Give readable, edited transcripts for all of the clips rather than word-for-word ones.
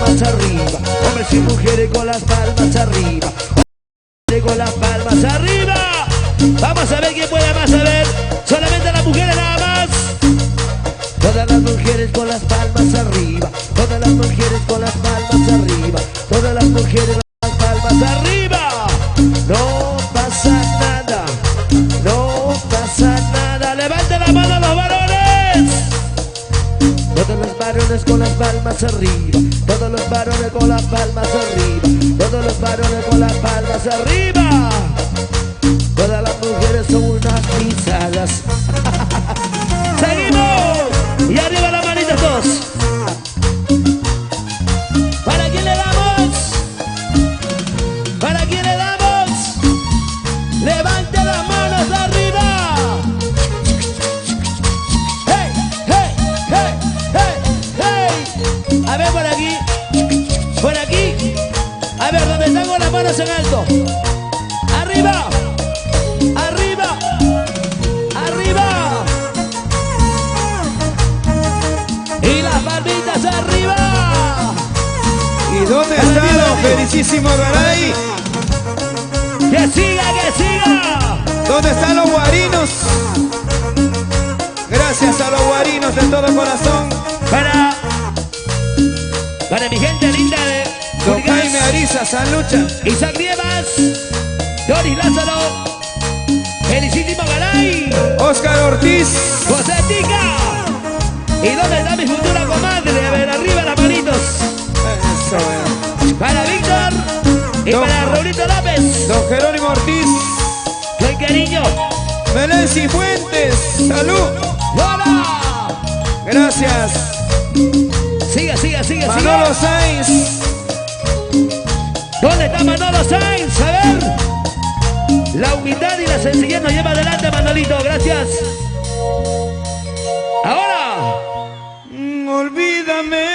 palmas arriba. Hombres y mujeres con las palmas arriba. Con las palmas arriba. Vamos a ver quién puede más, a ver. Solamente las mujeres nada más. Todas las mujeres con las palmas arriba. Todas las mujeres con las palmas arriba. Todas las mujeres con las palmas arriba. No pasa nada. No pasa nada. Levanten la mano los varones. Todos los varones con las palmas arriba. Todos los varones con las palmas arriba. Todos los varones con las palmas arriba. Todas las mujeres son unas pisadas. ¡Seguimos! Y arriba las manitas todos. ¿Para quién le damos? ¿Para quién le damos? ¡Levante las manos arriba! ¡Hey! ¡Hey! ¡Hey! ¡Hey! ¡Hey! A ver por aquí. Por aquí. A ver, donde están con las manos en alto. ¡Arriba! ¡Arriba! ¡Arriba! ¡Y las palmitas arriba! ¿Y dónde están los felicísimos Garay? ¡Que siga, que siga! ¿Dónde están los guarinos? Gracias a los guarinos de todo corazón. Para mi gente linda de Don Jaime Ariza, San Lucha. Isaac Dievas, Doris Lázaro, Felicísimo Garay, Oscar Ortiz, José Tica. ¿Y dónde está mi futura comadre? A ver, arriba las manitos. Eso, Para Víctor y para Raulito López. Don Jerónimo Ortiz, Buen cariño. Belén Cifuentes, salud. ¡Hola! Gracias. Siga, siga, siga, Manolo siga. Sainz. ¿Dónde está Manolo Sainz? A ver. La humildad y la sencillez nos lleva adelante, Manolito. Gracias. Ahora. Olvídame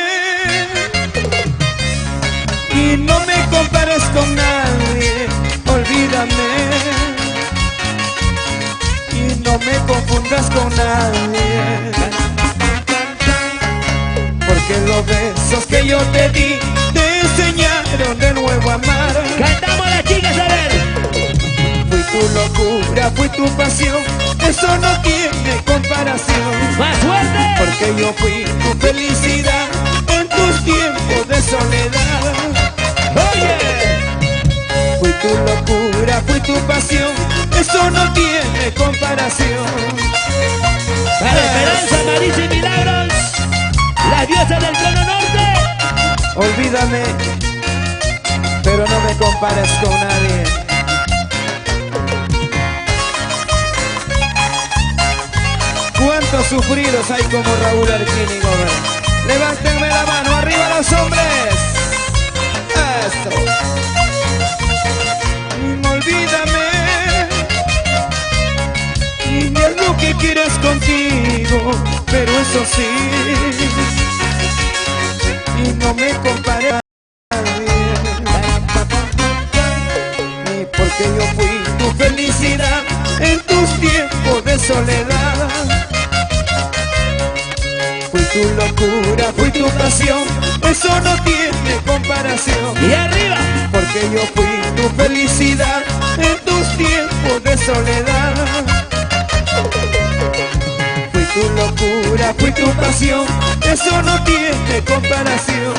y no me compares con nadie. Olvídame y no me confundas con nadie. Porque los besos que yo te di te enseñaron de nuevo a amar. Cantamos las chicas, a ver. Fui tu locura, fui tu pasión, eso no tiene comparación. Más fuerte. Porque yo fui tu felicidad en tus tiempos de soledad. Oye. Fui tu locura, fui tu pasión, eso no tiene comparación. Para Esperanza, Marisa y Milagros, las diosas del trono norte. Olvídame, pero no me compares con nadie. ¿Cuántos sufridos hay como Raúl Arquini Gómez? Levántenme la mano, arriba los hombres. Esto. Olvídame y es lo que quieres contigo, pero eso sí, y no me compares a nadie, ni porque yo fui tu felicidad en tus tiempos de soledad. Fui tu locura, fui tu pasión, eso no tiene comparación. Y arriba. Porque yo fui tu felicidad en tus tiempos de soledad. Fui tu locura, fui tu pasión, eso no tiene comparación.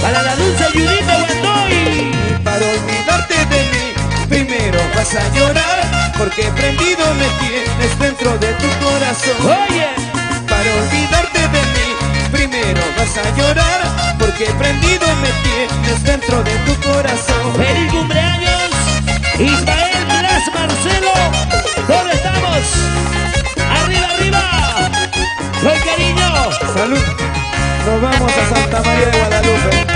Para la dulce Yurito Guandoy. Para olvidarte de mí, primero vas a llorar, porque prendido me tienes dentro de tu corazón. Oye. Para olvidarte de mí, primero vas a llorar, porque prendido me tienes dentro de tu corazón. Feliz cumpleaños, Ismael Blas Marcelo. ¿Dónde estamos? Arriba, arriba. Buen cariño. Salud. Nos vamos a Santa María de Guadalupe.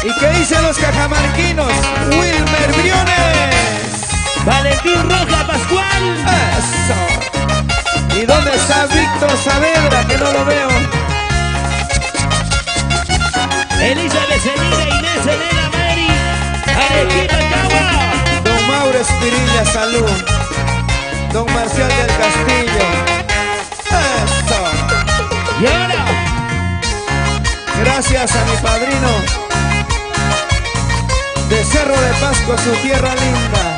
¿Y qué dicen los cajamarquinos? Wilmer Briones. Valentín Roja Pascual. Eso. ¿Y dónde está Víctor Saavedra? Que no lo veo. Elizabeth Celina, Inés Elena Mary, Arequipa Cagua. Don Mauro Espirilla, salud. Don Marcial del Castillo. Eso. Y ahora, Gracias a mi padrino de Cerro de Pasco, su tierra linda.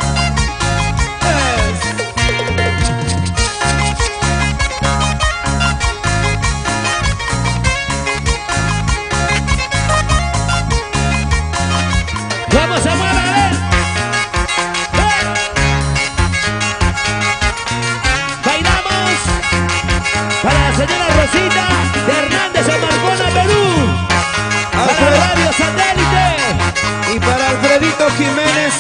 Vamos a mover. Bailamos para la señora Rosita de Hernández en Marcona, Perú. Para Radio Satélite. Y para Alfredito Jiménez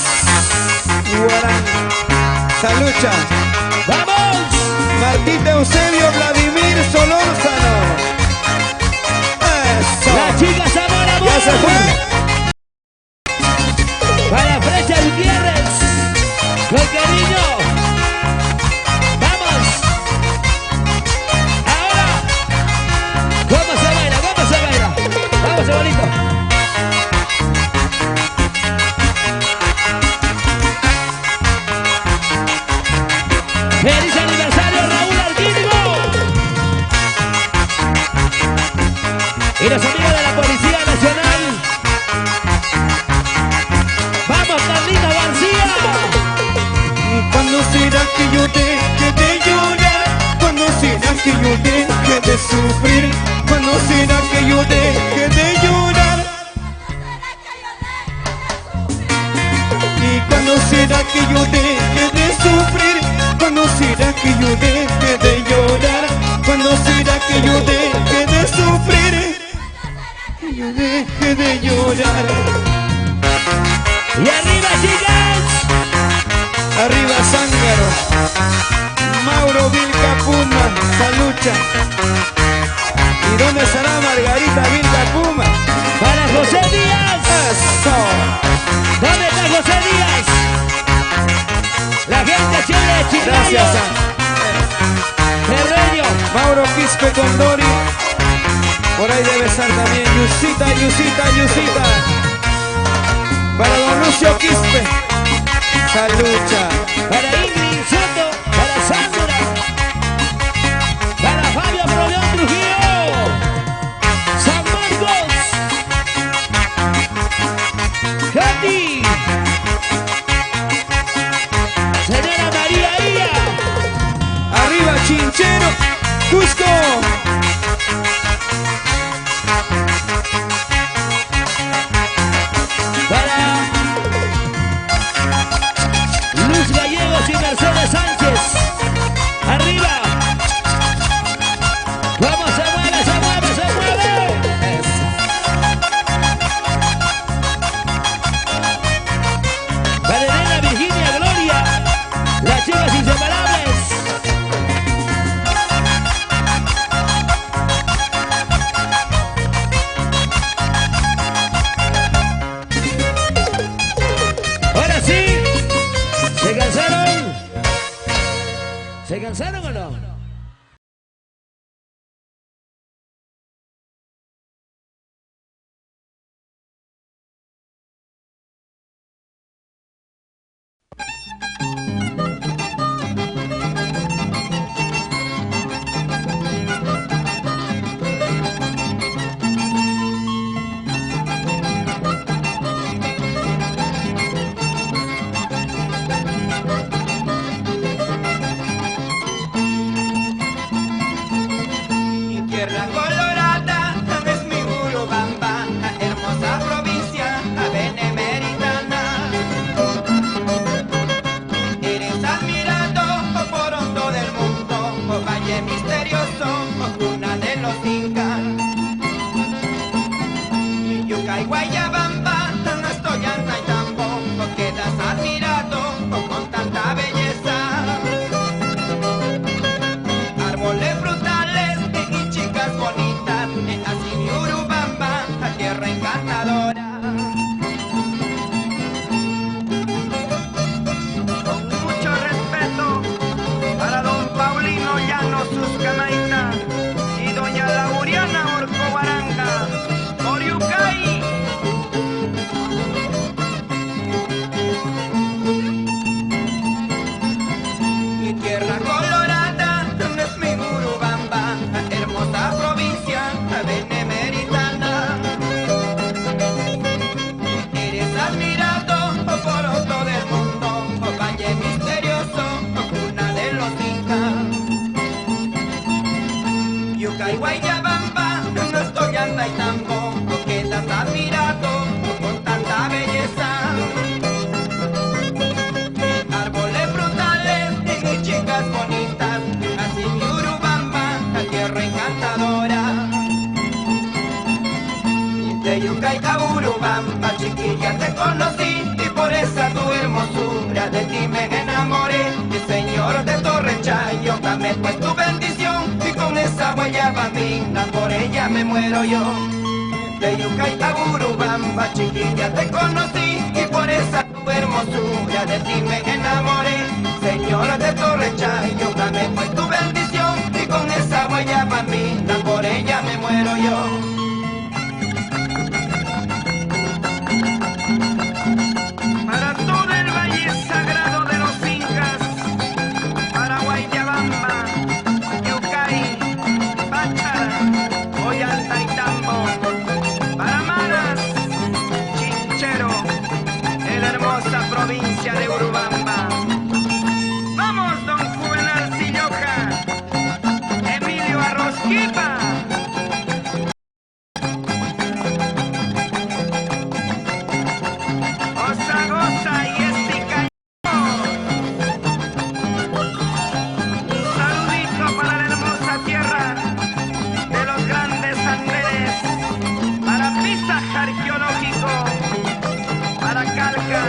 Guarán, Salucha. ¡Vamos! Martita Eusebio Vladimir Solórzano. Eso. La chica Zamora Ya se fue. Para Flecha Gutiérrez, con cariño. ¡Vamos! Ahora, ¿cómo se baila? ¿Cómo se baila? ¡Vamos, bonito! ¡Feliz aniversario, Raúl Arquínigo! Y los amigos de la Policía Nacional. ¡Vamos, Carlita García! ¿Cuándo será que yo deje de llorar? ¿Cuándo será que yo deje de sufrir? ¿Cuándo será que yo deje de llorar? ¿Y cuándo será que yo deje de sufrir? ¿Cuándo será que yo deje de llorar? ¿Cuándo será que yo deje de sufrir? Que yo deje de llorar. ¡Y arriba, chicas! Arriba Zángaro, Mauro Vilca Puma, Salucha. ¿Y dónde estará Margarita Vilca Puma? ¡Para José Díaz! ¡Eso! ¿Dónde está José Díaz? La gente chévere de Chiclayo. Gracias Ferreño. Mauro Quispe Condori. Por ahí debe estar también Yusita. Para Don Lucio Quispe, Salucha. Para Ingrid Soto. Para Sandra. Para Fabio Proleón Trujillo. San Marcos. Katy. Señora María Ia. Arriba Chinchero, Cusco. Para Luz Gallegos y Mercedes Sánchez. Arriba. Vamos, se mueve, se mueve, se mueve. Para Elena Virginia Gloria. Las chicas inseparables. Ahora sí. ¿Se cansaron? ¿Se cansaron o no? Mi tierra colorada es mi Urubamba, hermosa provincia benemeritana. Eres admirado por todo el mundo, valle misterioso, cuna de los incas. Yucay, Guayabamba, Toyantay, tampoco quedas admirado con tanta belleza. Árboles frutales y chicas bonitas, así mi Urubamba, tierra encantadora. Con mucho respeto para don Paulino Llanos Suscanaita y doña Lauriana Orco Baranga, Oriucay. De Yucaica, Urubamba, chiquilla te conocí y por esa tu hermosura de ti me enamoré. Y Señor de Torrechayo, dame pues tu bendición y con esa guayaba mina por ella me muero yo. De Yucaica, Urubamba, chiquilla te conocí y por esa tu hermosura de ti me enamoré. Señor de Torrechayo, dame pues tu bendición y con esa guayaba mina por ella me muero yo. Para todo el valle sagrado de los incas, para Guayabamba, Yucay, Báchara, Ollantaytambo, para Maras, Chinchero, en la hermosa provincia de Urubamba. ¡Vamos, don Juvenal Silloja! ¡Emilio Arrozquipa! ¡Goza, goza y estica! Un saludito para la hermosa tierra de los grandes Andenes, para Pisaje Arqueológico, para Calca.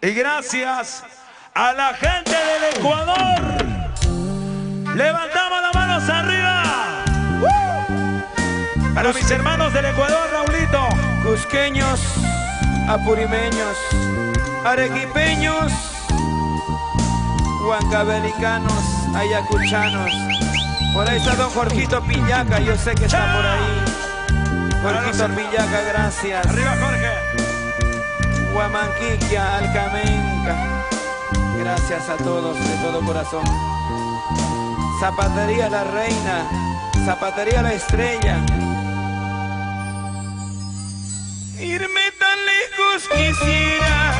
Y gracias a la gente del Ecuador. Levantamos las manos arriba. Para mis hermanos del Ecuador, Raulito. Cusqueños, apurimeños, arequipeños, huancavelicanos, ayacuchanos. Por ahí está don Jorgito Pillaca, yo sé que está por ahí. Jorgito Pillaca, gracias. Arriba, Jorge. Huamanquiquia, Alcamenca, gracias a todos de todo corazón. Zapatería La Reina, Zapatería La Estrella. Irme tan lejos quisiera,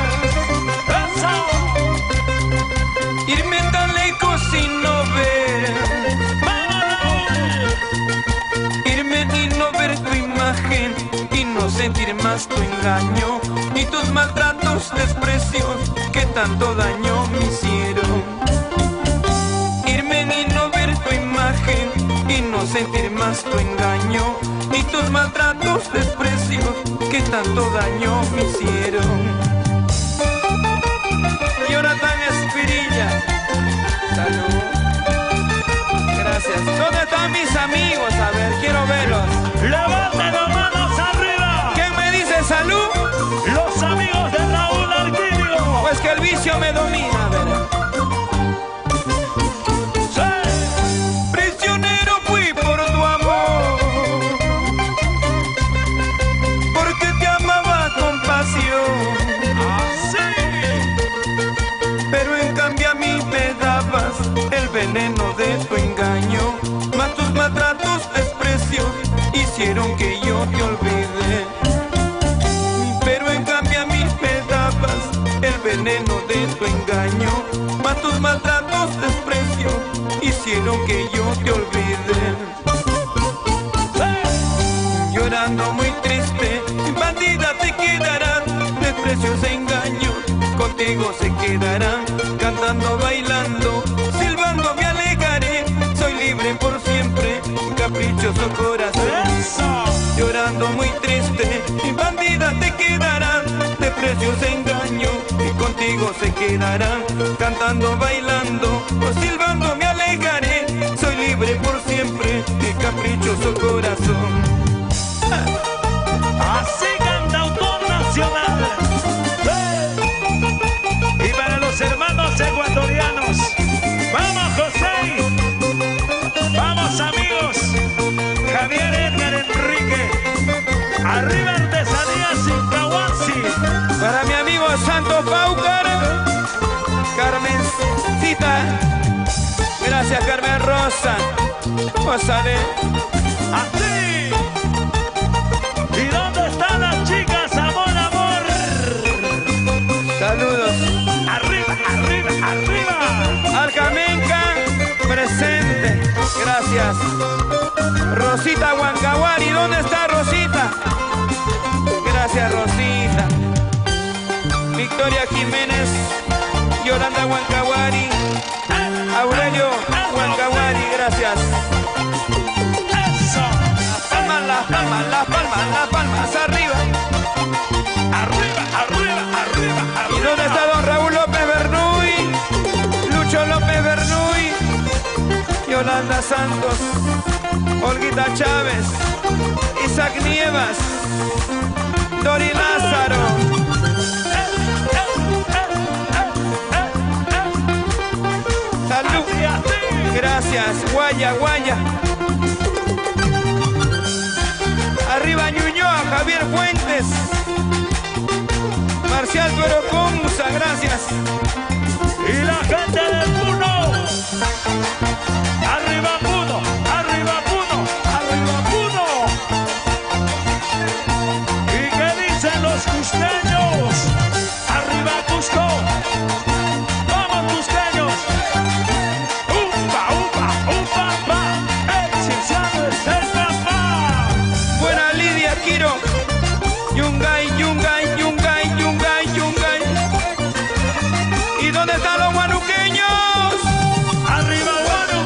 irme tan lejos sin no ver, irme y no ver tu imagen y no sentir más tu engaño ni tus maltratos, desprecios que tanto daño me hicieron. Irme y no ver tu imagen y no sentir más tu engaño ni tus maltratos, desprecios que tanto daño me hicieron. Jonathan Espirilla, salud. Gracias. ¿Dónde están mis amigos? A ver, quiero verlos. Levanten las manos arriba. ¿Quién me dice salud? Los amigos de Raúl Arquillo. Pues que el vicio me domina, a ver. Sí. Prisionero fui por tu amor, porque te amaba con pasión. Así. Pero en cambio a mí me dabas el veneno de tu engaño, más tus maltratos, desprecios hicieron que yo te olvide. Pero en cambio a mí me dabas el veneno de tu engaño, más tus maltratos, desprecios hicieron que yo te olvide. Llorando muy triste, bandida te quedarán, desprecios e engaños contigo se quedarán. Cantando, bailando, silbando me alejaré, soy libre por siempre, caprichoso corazón. Llorando muy triste, bandida te quedarán, desprecios e engaños y contigo se quedarán. Cantando, bailando, silbando me alejaré, soy libre por siempre, caprichoso corazón. Así cantautor nacional. Y para los hermanos ecuatorianos, vamos José, vamos amigos, Javier, Edgar, Enrique, arriba Artesanías Incahuasi. Para mi amigo Santo Paucar, Carmencita, gracias Carmen Rosa, Osale. Así. ¿Y dónde están las chicas? Amor, amor. Saludos. Arriba, arriba, arriba. Alcamenca, presente, gracias. Rosita Huancahuari, ¿dónde está Rosita? Gracias Rosita. Victoria Jiménez, Yolanda Huancahuari, Aurelio Huancahuari, gracias. Eso. Las palmas, las palmas, las palmas, arriba. Arriba, arriba, arriba, arriba. ¿Y dónde está don Raúl López Bernuy? Lucho López Bernuy, Yolanda Santos, Olguita Chávez, Isaac Nievas, Dori Lázaro. Salud. Gracias, Guaya, Guaya. Arriba Ñuñoa, Javier Fuentes, Marcial Tuero Comusa, gracias. Y la gente de Puno. Arriba Puno, arriba Puno, arriba Puno. ¿Y qué dicen los cusqueños? Arriba Cusco. Vamos cusqueños. Upa, upa, upa, pa. El Cinciano es el papá. Buena Lidia Quiro, Yungay, Yungay, Yungay, Yungay, Yungay. ¿Y dónde están los guanuqueños? Arriba Guanu.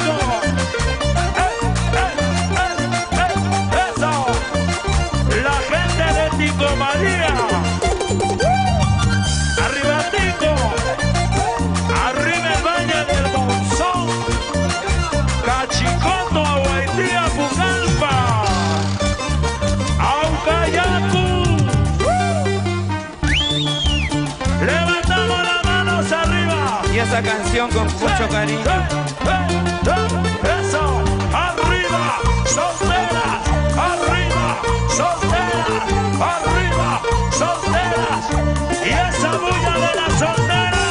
esta canción con mucho cariño. Eso, arriba, solteras, arriba, solteras, arriba, solteras. Y esa bulla de las solteras.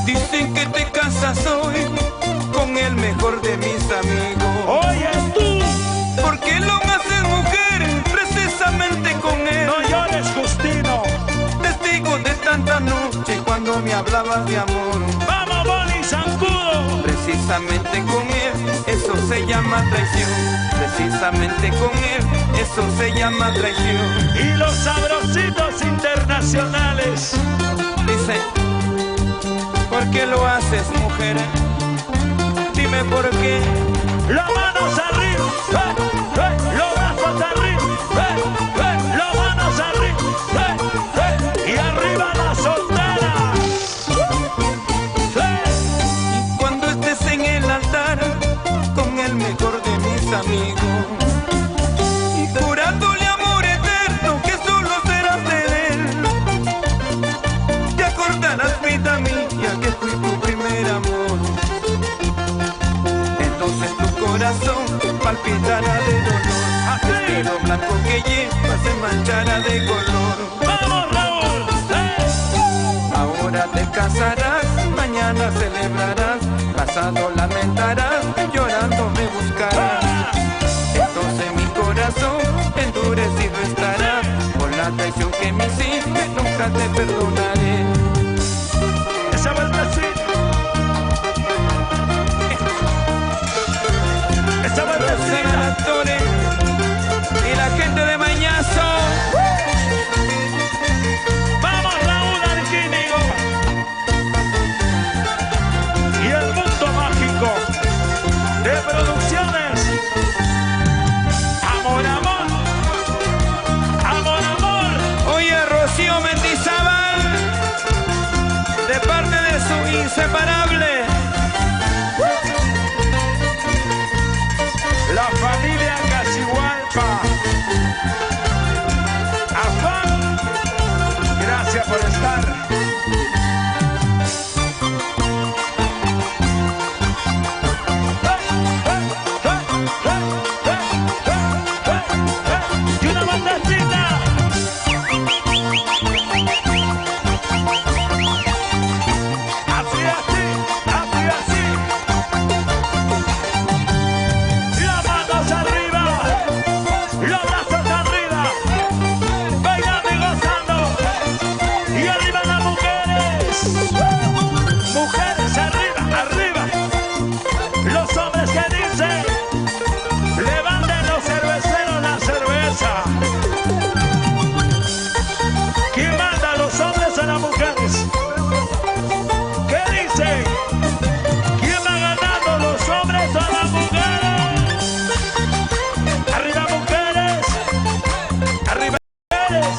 Dicen que te casas hoy con el mejor de mis amigos. Oye tú, ¿Por qué lo haces, mujer? Precisamente con él. no llores, Justino. Testigo de tanta noche cuando me hablabas de amor. Vamos, Boli Zancudo. Precisamente con él, eso se llama traición. Precisamente con él, eso se llama traición. Y los sabrositos internacionales. Dice, ¿por qué lo haces, mujer? Dime por qué. Las manos arriba, los brazos arriba, las manos arriba, y arriba las solteras. Cuando estés en el altar con el mejor de mis amigos, jurándole amor eterno que solo serás de él, te acordarás, vida mía, que fui tu primer amor. Entonces tu corazón palpitará de dolor. Vestido blanco que llevas se manchará de color. Vamos, Raúl. Ahora te casarás, mañana celebrarás, pasado lamentarás, llorando me buscarás. Entonces mi corazón endurecido estará por la traición que me hiciste, nunca te perdonaré. Esa vueltecita. Esa Los vueltecita. actores y la gente de Mañazo. Vamos, Raúl Arquínigo. Y el mundo mágico de producciones. Amor, amor. Amor, amor. Oye, Rocío Mendizábal, de parte de su inseparable. La familia Casihualpa. Afán. Gracias por estar. Y una bandacita. Así, así, así, así. Las manos arriba, los brazos arriba, bailando y gozando. Y arriba las mujeres. Mujeres arriba, arriba. Los hombres que dicen, levanten los cerveceros la cerveza. ¿Quién manda, los hombres o las mujeres? ¿Qué dicen? ¿Quién va ganando, los hombres o las mujeres? Arriba mujeres, arriba mujeres,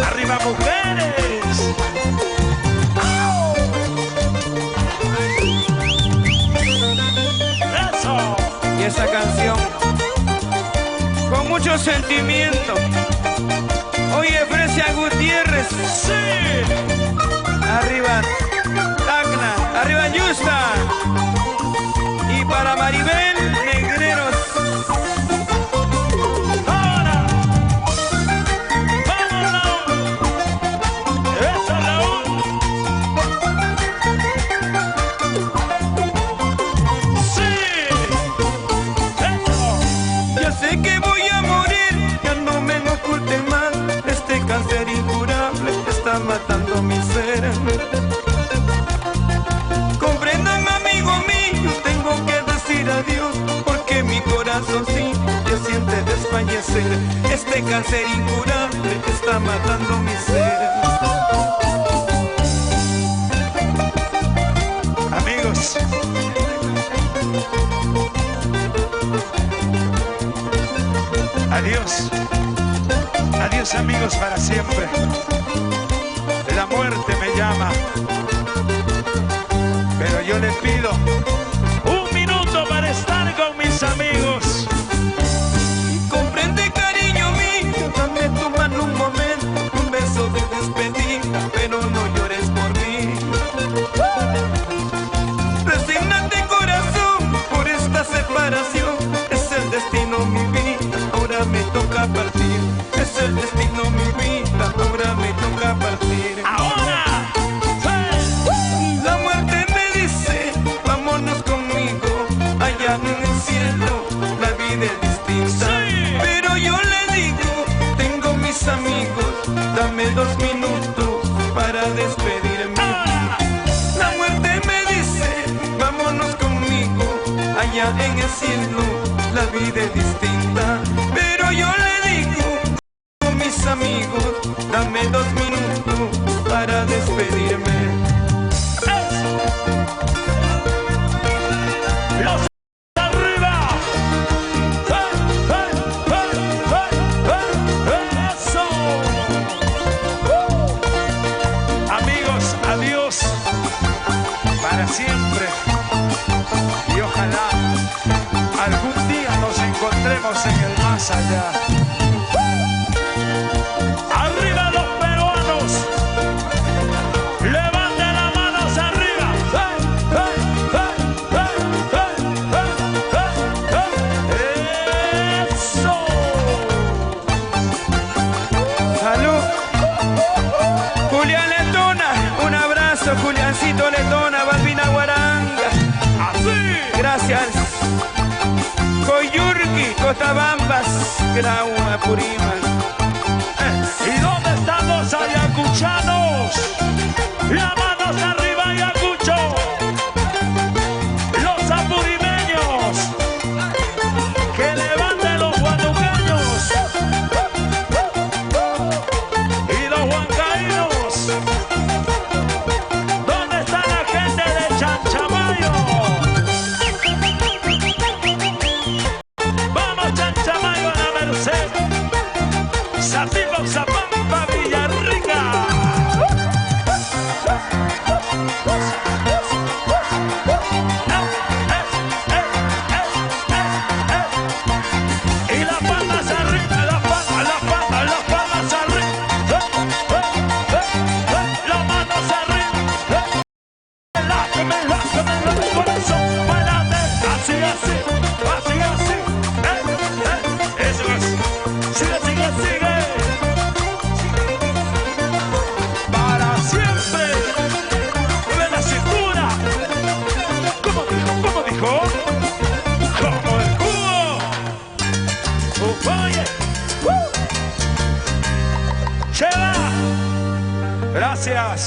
arriba mujeres. ¡Au! Eso. Y esa canción con mucho sentimiento. Oye, Fresia Gutiérrez, Sí. arriba Tacna, arriba Yusta. Y para Maribel Negreros. Ahora. Vamos, Raúl. Eso, Raúl. Sí. Eso. Yo sé que voy a morir, ya no me oculte más. Este cáncer incurable está matando mi ser. Comprendan, amigo mío, tengo que decir adiós, porque mi corazón sí ya siente desfallecer. Este cáncer incurable está matando mi ser. Amigos, adiós, adiós amigos para siempre. La muerte me llama, pero yo le pido un minuto para estar con mis amigos. Comprende, cariño mío, dame tu mano un momento, un beso de despedida, pero no llores en el cielo la vida es distinta. Pero yo le digo, tengo mis amigos, dame 2 minutos para despedirme. La muerte me dice, vámonos conmigo, allá en el cielo la vida es distinta. Pero yo le digo, tengo mis amigos, dame 2 minutos para despedirme. Los arriba. Eso. Amigos, adiós para siempre. Y ojalá algún día nos encontremos en el más allá. Arriba los peruanos. Levanten las manos arriba. Eso. Salud. Julián Letona, un abrazo, Juliancito Letona, Balbina Guaranga. Así. Gracias. Coyurqui, Cotabambas, Graua, Puriman. ¿Y dónde están los ayacuchanos? Las manos arriba, Ayacucho. Los apurimeños. Que levanten los guanuqueños. Y los huancaínos. ¿Dónde está la gente de Chanchamayo? Vamos, Chanchamayo, a la Merced. Satipo, Zapampa, Villarrica. Y las palmas arriba, las palmas arriba. Las manos arriba. Relájame el corazón. Párate. Así. Eso es. Sigue. Para siempre. Mueve la cintura. ¿Cómo dijo? Como el cubo. Oye. Lleva. Gracias.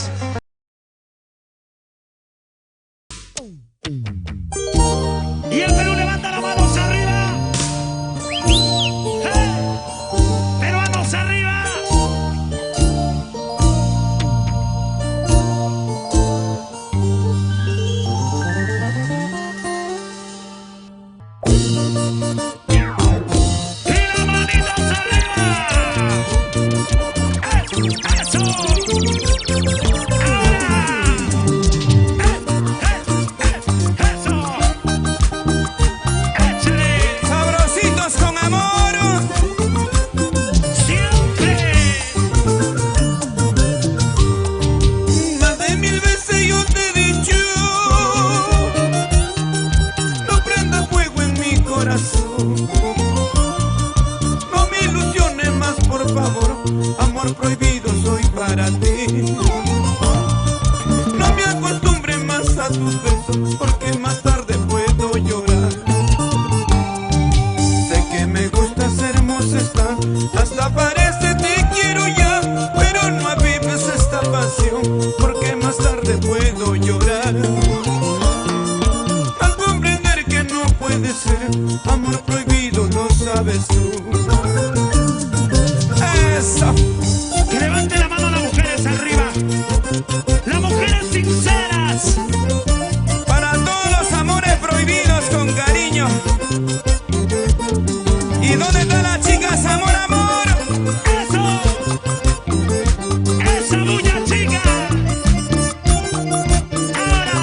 Y el Perú levanta las manos arriba. Peruanos arriba. Y las manitas arriba. Eso. Eso. Échale. Sabrositos con amor. Siempre. Más de 1000 veces yo te he dicho, no prenda fuego en mi corazón. No me ilusiones más, por favor. Amor prohibido soy para ti. No me acostumbre más a tus besos, porque más tarde puedo llorar. Sé que me gusta ser hermosa estar, hasta parece te quiero ya, pero no avives esta pasión, porque más tarde puedo llorar. Al comprender que no puede ser amor prohibido, lo sabes tú. Eso. Que levante la mano las mujeres arriba. Las mujeres sinceras. Para todos los amores prohibidos con cariño. ¿Y dónde están las chicas, amor? Eso. Esa bulla chica. Ahora.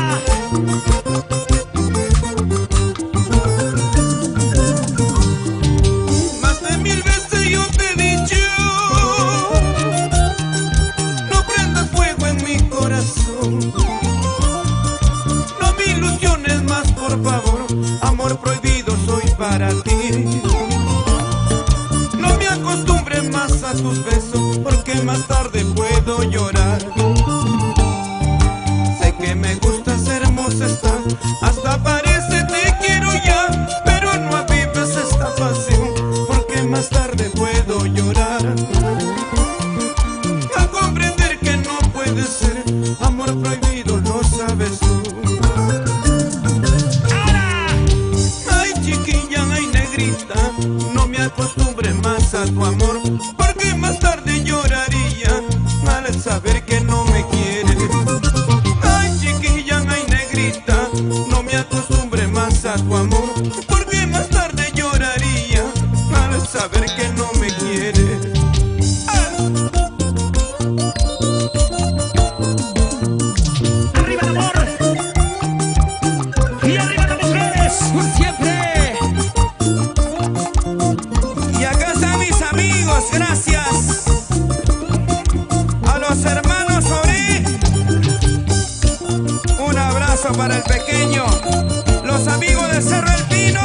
Más de 1000 veces yo te he dicho, no prendas fuego en mi corazón. No me ilusiones más, por favor. Amor prohibido soy para ti. No me acostumbres más a tus besos, porque más tarde puedo llorar. Sé que me gusta ser hermosa estar, hasta parece te quiero ya, a tu amor, porque más tarde lloraría al saber que no me quiere. Ay, chiquilla, ay, negrita, no me acostumbre más a tu amor, porque más tarde lloraría al saber que no me quiere. Arriba el amor y arriba las mujeres por siempre. Y acá están mis amigos, gracias a los hermanos Oré. Un abrazo para el pequeño, los amigos de Cerro El Pino,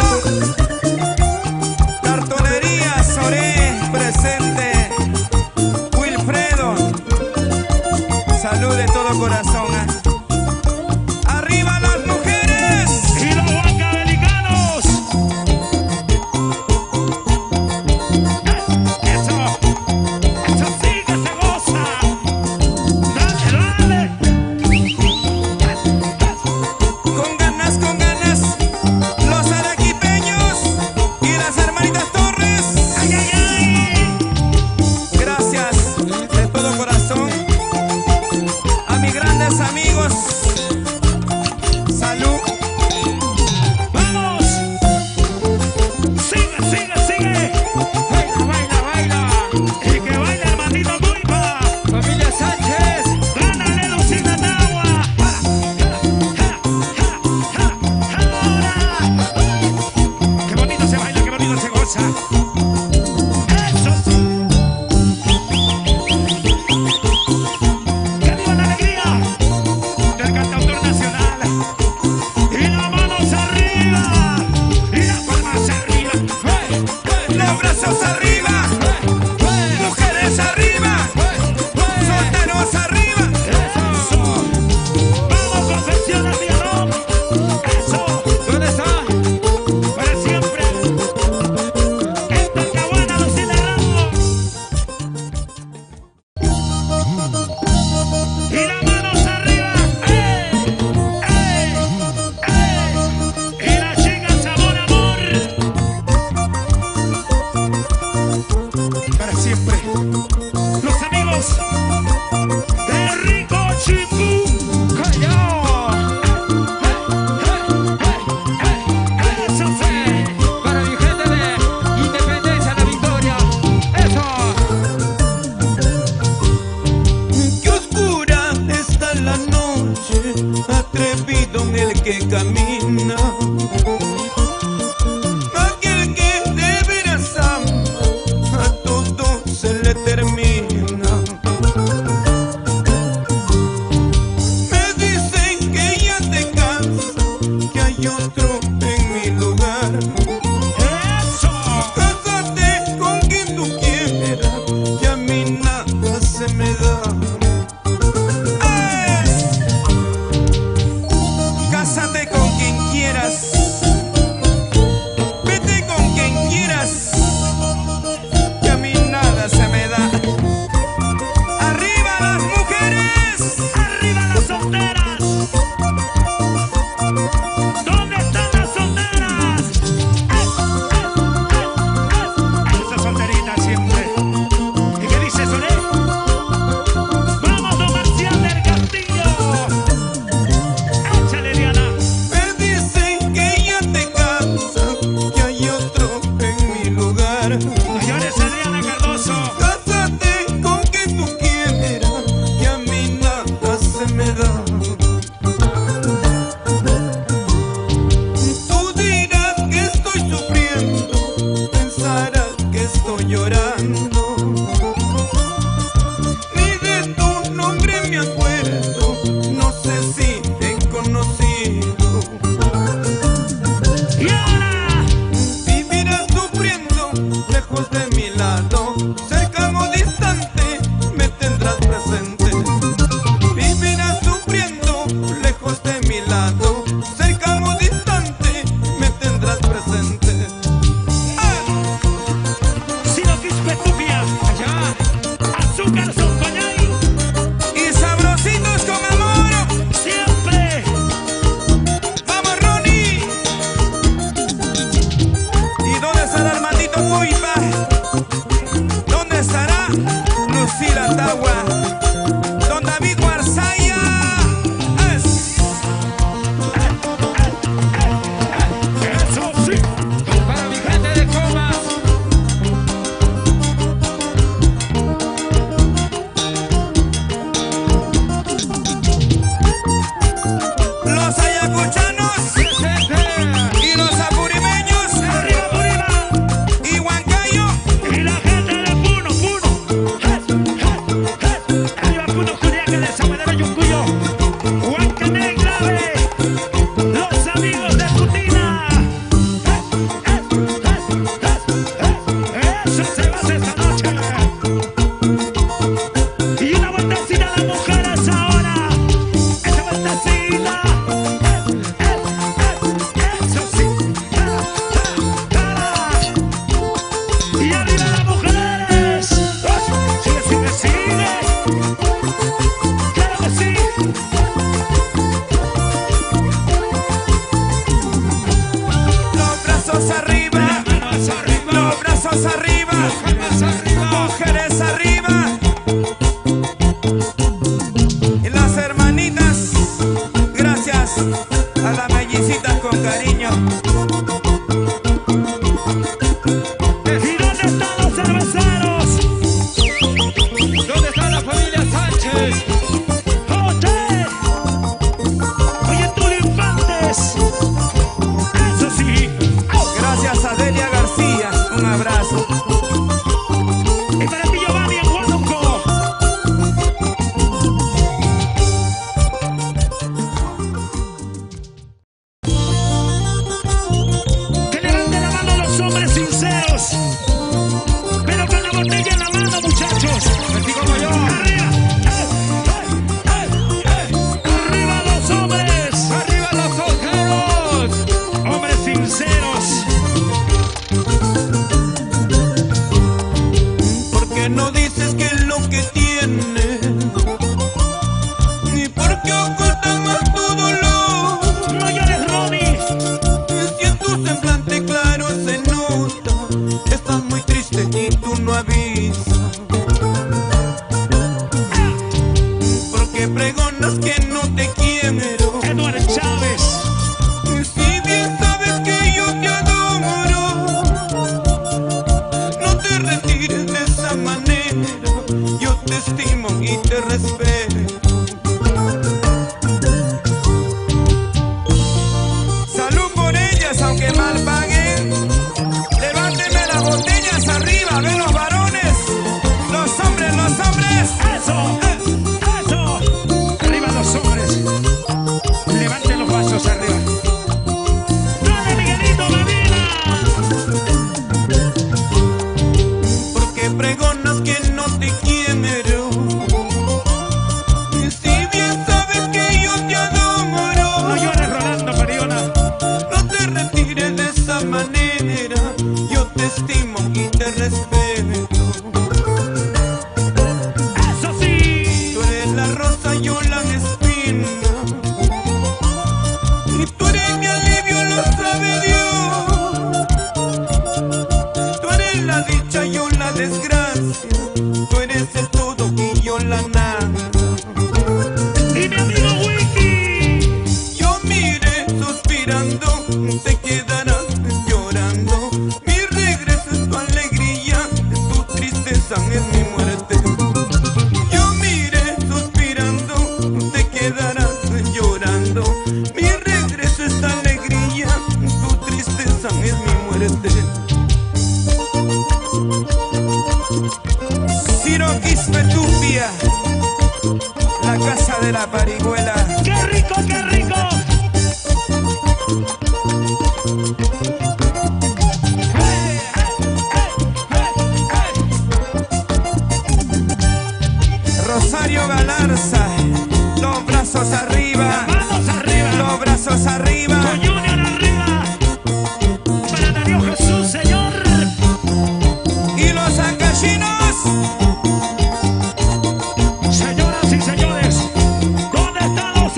Cartonería Oré presente, Wilfredo, salud de todo corazón. Arriba las mujeres Y los huancabelicanos. Eso sí que se goza. Dale, con ganas, los arequipeños y las hermanitas Torres. ay, ay, ay. Gracias de todo corazón a mis grandes amigos. Salud. Vamos. Sigue, sigue, sigue. Baila, baila, baila. Y que baile el bandito Tuipa. Familia Sánchez. Gánale, Lucina Nahua. Ahora. Qué bonito se baila, qué bonito se goza. Eso sí. ¡Que viva la alegría del cantautor nacional! ¡Y las manos arriba! ¡Y las palmas arriba! Los brazos arriba, mujeres arriba, solteros arriba. ¡Eso! ¡Vamos, Confecciones Villalón! ¡Eso! ¿Dónde está? ¡Para siempre! ¡En Talcahuana, Lucila Ramos! ¡Y las manos arriba! ¡Ey! ¡Ey! ¡Ey! ¡Y las chicas sabor amor! Para siempre. Los amigos de Rico Chimbú. Eso sí. Para mi gente de Independencia, La Victoria. Eso. Qué oscura está la noche, atrevido en el que camina. Aquel que de veras ama, a todo se le termina. Me dicen que ya te cansas, que hay otro en mi lugar. Eso. Cásate con quien tú quieras, que a mí nada se me da. Cásate con quien quieras, vete con quien quieras, que a mí nada se me da. ¡Arriba las mujeres! Arriba las solteras. ¿Dónde están las solteras? Lucila Tagua, Don David Guarzaya. Eso sí. Para mi gente de Comas. Los ayacuchanos Presente. y los apurimeños Arriba, Purina. y Huancayo. Y la gente de Puno, Puno. Arriba, Puno, Juliaca de San Pedro Yuncuyo. Huancané, Grave. Los amigos de Putina. Eso se va a hacer esta noche. Y una vueltecita a las mujeres ahora. Esa vueltecita. Eso sí. Y arriba las mujeres. Sigue, sigue, sigue. Claro que sí. Los brazos arriba, Manos arriba. los brazos arriba, Palmas arriba. mujeres arriba. Y las hermanitas, gracias a las mellicitas con cariño. ¿Y dónde están los cerveceros? ¿Dónde está la familia Sánchez? ¡José! Oye, Tulio Infantes. Eso sí. Gracias a Delia García, un abrazo. Y para ti, Giovanni, en Huánuco. Que levanten la mano los hombres sinceros. Pero con la botella en la mano, muchachos. Así como yo. Arriba. Arriba los hombres. Arriba los solteros. Hombres sinceros. ¿Por qué no dices qué es lo que tienes? Ni por qué ocultas más tu dolor. No llores, Ronnie. Si en tu semblante claro se nota, estás muy triste y tú no avisas. Porque pregonas que no te quiero. Eduardo Chávez. Si bien sabes que yo te adoro, no te retires de esa manera. Yo te estimo y te respeto. Salud por ellas, aunque mal paguen. Levánteme las botellas arriba, ven los varones, los hombres, los hombres. Eso. Eso. Arriba los hombres. Levanten los vasos arriba. Dale, Miguelito Medina. Porque pregonas que no te quiero. Si bien sabes que yo te adoro, No llores, Rolando Periona. no te retires de esa manera. Yo te estimo y te respeto. Eso sí. Tú eres la rosa, yo la espina. Y tú eres mi alivio, lo sabe Dios. Tú eres la dicha, yo la desgracia. Tú eres el todo y yo la nada. Y mi amigo Wiki. Yo miré suspirando, te quedarás llorando. Mi regreso es tu alegría, tu tristeza es mi muerte. Yo miré suspirando, te quedarás llorando. Mi regreso es tu alegría, tu tristeza es mi muerte. Ciro Quispetupia, la casa de la parihuela. ¡Qué rico, qué rico! Rosario Galarza, los brazos arriba, Manos arriba. los brazos arriba. Con Junior arriba. Para Darío Jesús, señor. Y los acallinos, Señoras y señores, ¿dónde están los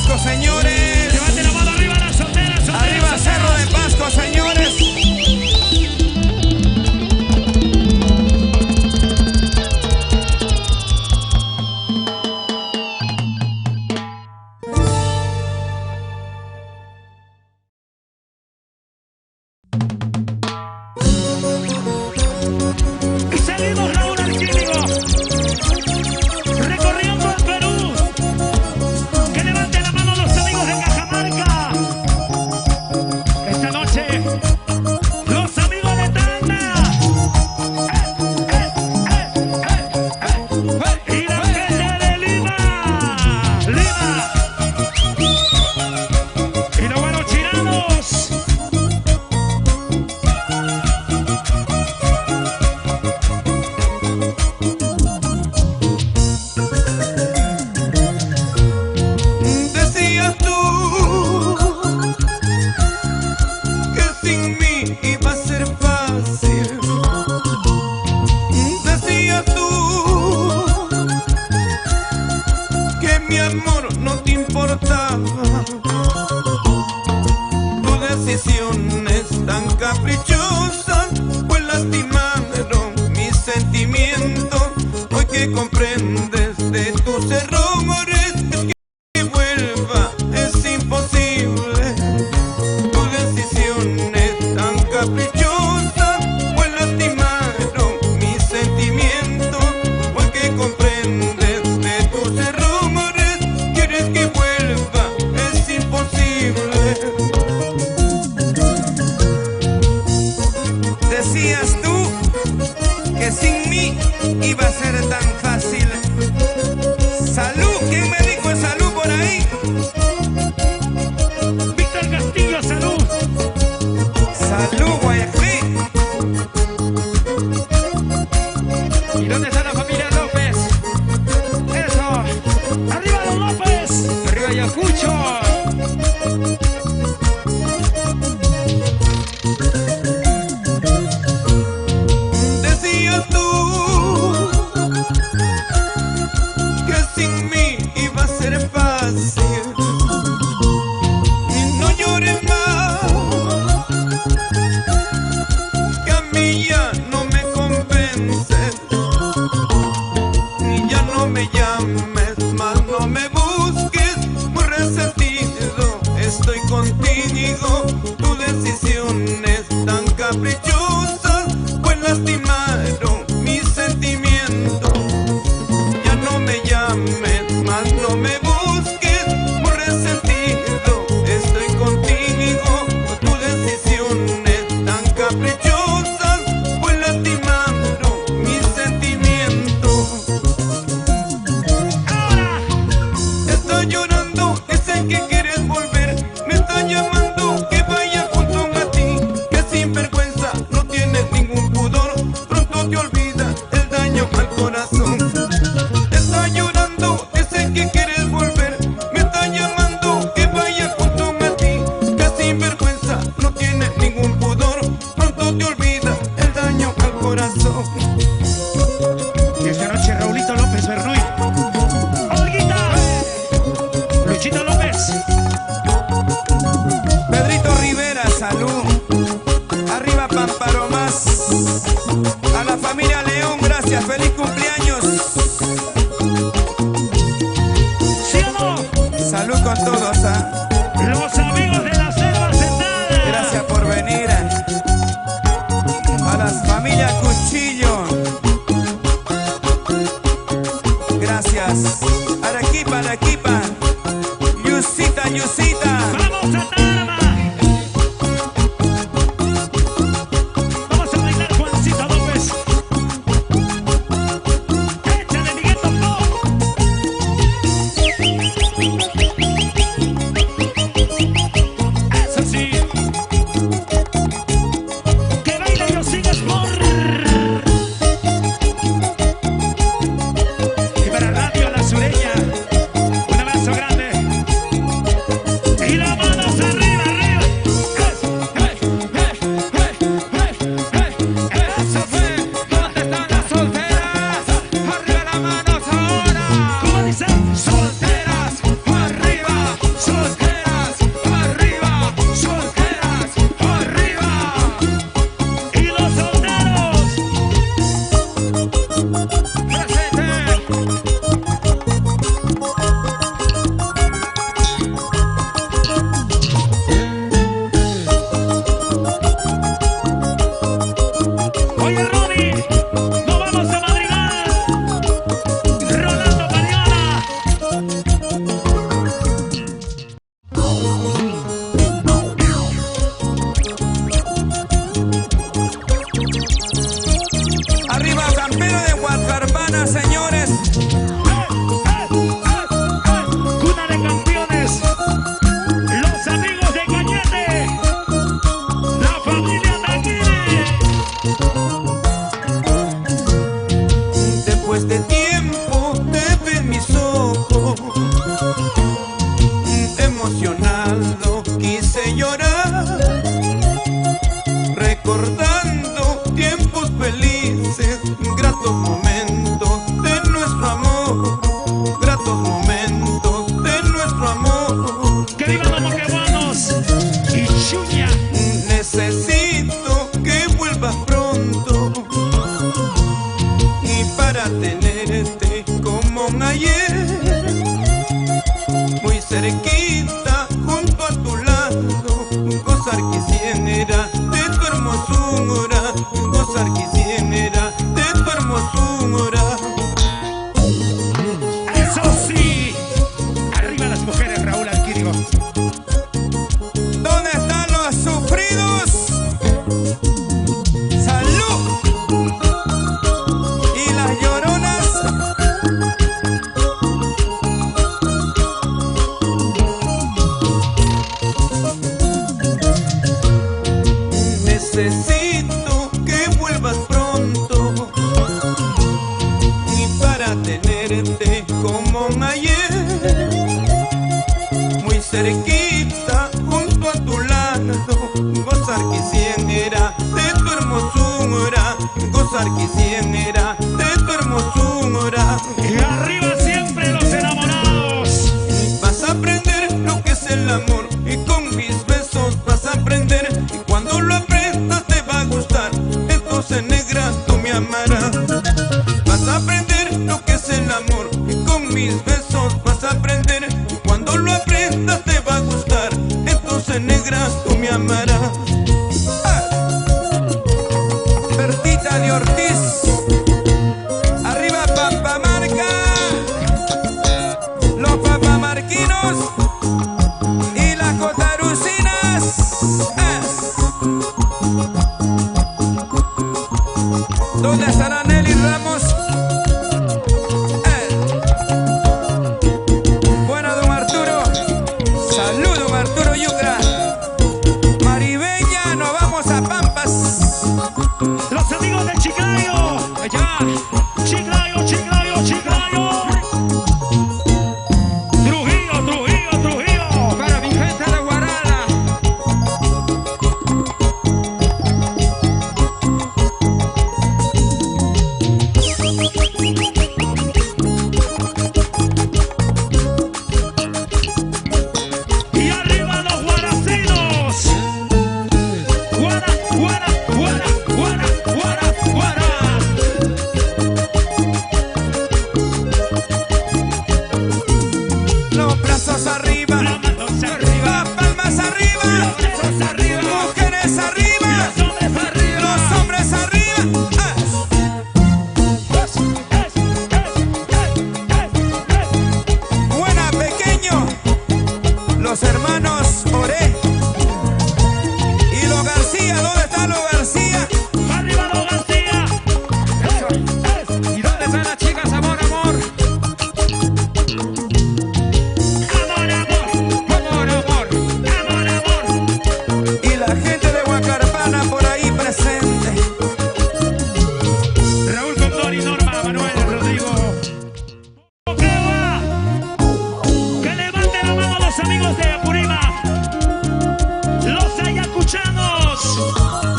Pasco, señores. Levante la mano arriba, las solteras, solteras. Arriba Cerro de Pasco, señores. Y seguimos, Raúl Alquímico, recorriendo el Perú. Que levante la mano los amigos de Cajamarca. Esta noche, los amigos de Tacna. Y la gente de Lima. Y los buenos chiranos. Decías tú que sin mí iba a ser fácil. Decías tú que mi amor no te importaba. Tu decisión es tan caprichosa, pues lastimaron mis sentimientos. Hoy que comprendes de tus errores, que vuelva es imposible. Tu decisión es tan caprichosa, pues lastimaron mis sentimientos. Hoy que comprendes de tus errores, quieres que vuelva es imposible. Decías tú que sin mí iba a ser tan fácil. Salud, ¿quién me dijo salud por ahí? Víctor Castillo, salud. Salud, Guayaquil. ¿Y dónde está la familia López? Eso. Arriba los López. Arriba Ayacucho. Decías tú que sin mí iba a ser fácil. Y no llores más, que a mí ya no me convences. Y ya no me llames más, no me busques, muy resentido estoy contigo. Tu decisión es tan caprichosa, pues lastimaron mis sentimientos. Ya no me llames más, no me busques, muy resentido estoy contigo. Tu decisión es tan caprichosa, pues lastimaron mis sentimientos. Ahora. Estoy llorando, que sé que quieres volver. Me están llamando que vaya junto a ti. Que sin vergüenza no tienes ningún pudor. Pronto te olvidas el daño al corazón. Estoy llorando, que sé que quieres volver. Me están llamando que vaya junto a ti. Que sin vergüenza no tienes ningún pudor. Pronto te olvidas el daño al corazón. Y esta noche Raulito López Bernuy. Olguita. Luchito López. Pedrito Rivera, salud. Arriba Pamparo más. A la familia León, gracias, feliz cumpleaños. ¿Sí o no? Salud con todos, ¿ah? Los amigos de la selva sentada. Gracias por venir. A las familias Cuchillo. Gracias. Arequipa, Arequipa. Yusita, Yusita. Vamos a Tarma. Vamos a bailar Juancito López. Échale, Miguel Tocó. Eso sí. Que baile yo sin amor. Y para Radio La Sureña, un abrazo grande. ¿Dónde están los sufridos? ¡Salud! Y las lloronas. Necesito que vuelvas pronto y para tenerte como ayer, muy cerquita junto a tu lado, gozar quisiera de tu hermosura, gozar quisiera de tu hermosura. Y arriba siempre los enamorados. Vas a aprender lo que es el amor y con mis besos vas a aprender, y cuando lo aprendas te va a gustar, entonces negra tú me amarás. Vas a aprender lo que es el amor y con mis besos vas a aprender, y cuando lo aprendas te va a gustar, entonces negra tú me amarás. Bertita de Ortiz, arriba Pampamarca, los papamarquinos y las cotarucinas. ¿Dónde estará Nelly Ramos? Bueno, don Arturo, salud, don Arturo Yucra. Maribella, nos vamos a Pampas. Los amigos de Chiclayo. Allá. Chiclayo, Chiclayo, Chiclayo. Trujillo, Trujillo, Trujillo. Para mi gente de Guarala. Y arriba los guaracinos. Guara, guara, guara, guara, guara, guara. Los brazos arriba, Las manos arriba. las palmas arriba, Los besos arriba. mujeres arriba, Los hombres arriba. los hombres arriba. Buena, pequeño. Los hermanos Oré y los García. ¿Dónde están los García? Arriba los García. ¿Y dónde están las chicas? Amor, amor. Amor, amor. Amor, amor. Amor, amor. Y la gente de Huacarpana por ahí presente. Raúl Condor y Norma Manuel Rodrigo. ¿Qué va? Que levante la mano los amigos de Apurímac. Los ayacuchanos.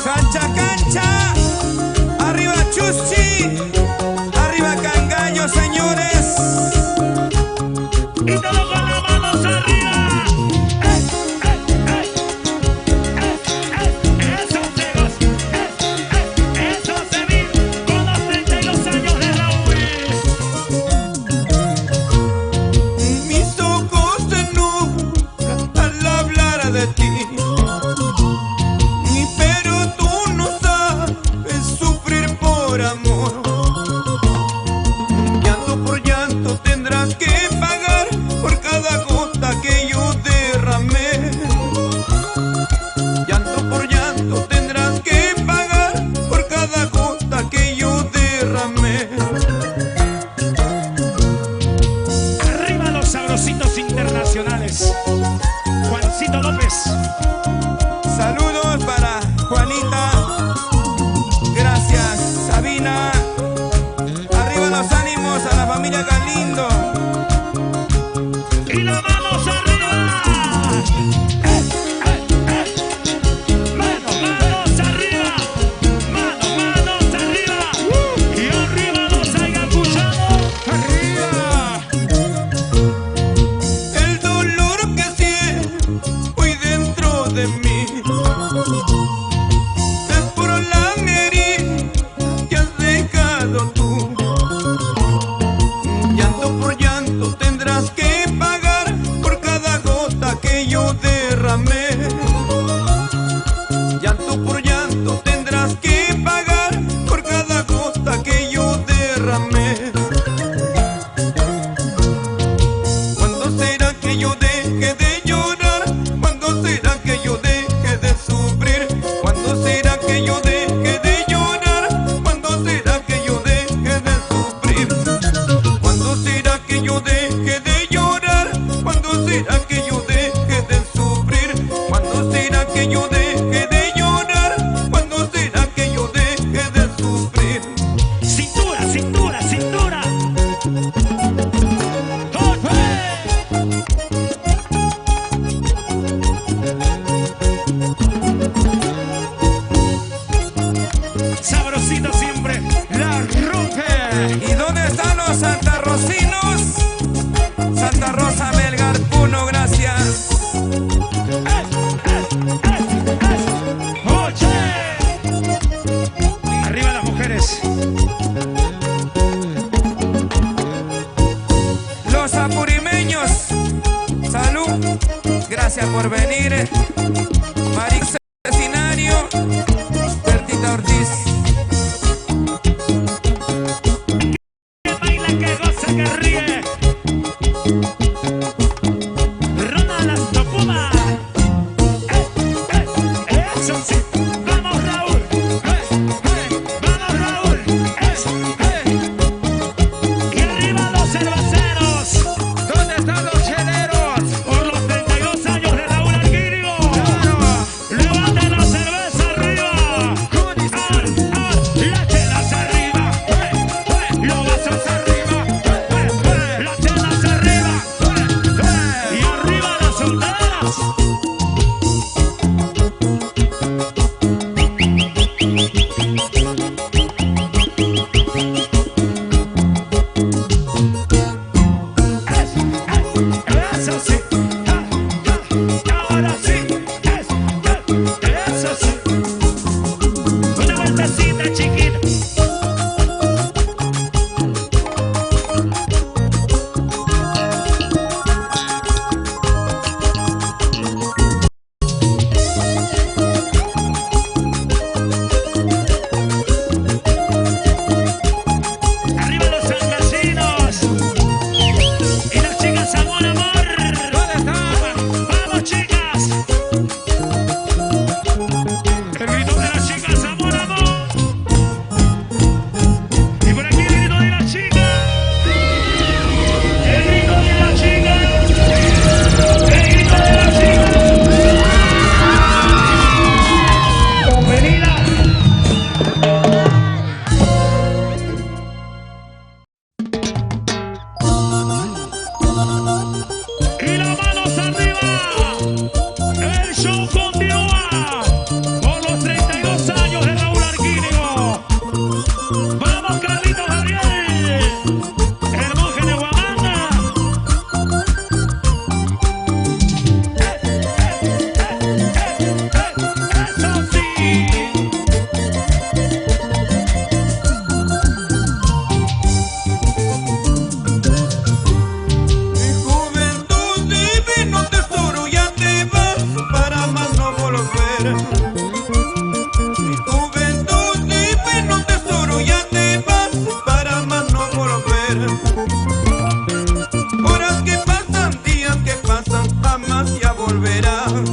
Cancha, cancha. Arriba Chuschi. Arriba Cangallo, señores. Y todos con las manos arriba. Eso, chicos. Eso se vive con los 32 años de Raúl. Mis ojos se nublan al hablar de ti, pero tú no sabes sufrir por amor. Llanto por llanto tendrás que pagar por cada gota que yo derramé. Llanto por llanto tendrás que pagar por cada gota que yo derramé. Arriba los sabrositos internacionales. Juancito López. Saludos para Juanita. Gracias, Sabina. Arriba los ánimos a la familia Galindo. Y las manos arriba. Manos arriba. Manos arriba. Y arriba los ayacuchanos. Arriba. El dolor que siento hoy dentro de mí es por la herida que has dejado tú. Llanto por llanto tendrás que pagar por cada gota que yo derramé. Llanto por llanto tendrás que pagar por cada gota que yo derramé. ¿Cuándo será que yo deje de llorar Gracias por venir. Marix Escenario, Bertita Ortiz. Que baila, que goza, que ríe. Ronald Topuma. Eso sí. Vamos, Raúl. Vamos, Raúl. Y arriba los cerveceros. ¿Dónde están los cheleros? Por los 32 años de Raúl Arguínigo. Levanten la cerveza arriba. Las chelas arriba. Los vasos arriba. Las chelas arriba. Y arriba las solteras. Eso sí. Ahora sí. Eso sí. Una vueltecita chiquita. Arriba los sangasinos. Y las chicas amor, amor. ¿Dónde están? Vamos, chicas. El grito de las chicas amor, amor. Y por aquí el grito de las chicas. El grito de las chicas. El grito de las chicas. Venida. Y las manos arriba. El show continúa por los 32 años de Raúl Arguínigo. Vamos, Carlito Gabriel, el monje de Huamanga. Eso sí. Mi juventud divino tesoro, ya te vas para más no volver. Mi juventud divino tesoro, ya te vas para más no volver. Horas que pasan, días que pasan, jamás ya volverán.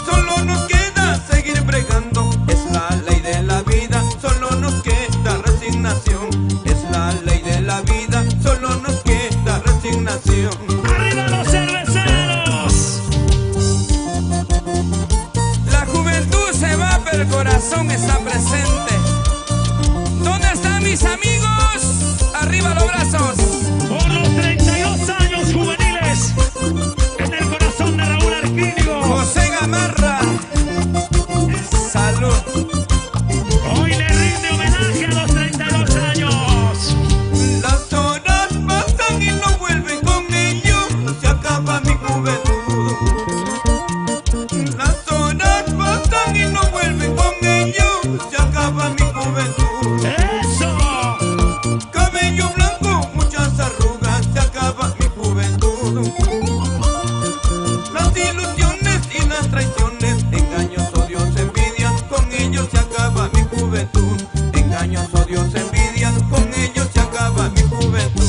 Solo nos queda seguir bregando, es la ley de la vida. Solo nos queda resignación, es la ley de la vida. Solo nos queda resignación. Arriba los cerveceros. La juventud se va, pero el corazón está presente. ¿Dónde están mis amigos? Arriba los brazos. Por los 32 años juveniles en el corazón de Raúl Arguínigo. José Gamarra. Salud. Hoy le rinde homenaje a los 32 años. Las horas pasan y no vuelven con ellos. Se acaba mi juventud. Las horas pasan y no vuelven con ellos. Se acaba mi juventud. Eso. Cabello blanco, muchas arrugas, se acaba mi juventud. Las ilusiones y las traiciones, engaños, odios, envidias, con ellos se acaba mi juventud. Engaños, odios, envidias, con ellos se acaba mi juventud.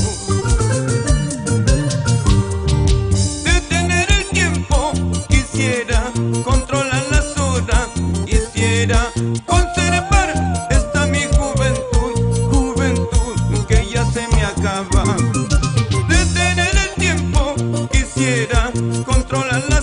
Detener el tiempo, quisiera controlar las horas, quisiera conservar esta mi juventud, juventud que ya se me acaba. Detener el tiempo, quisiera controlar las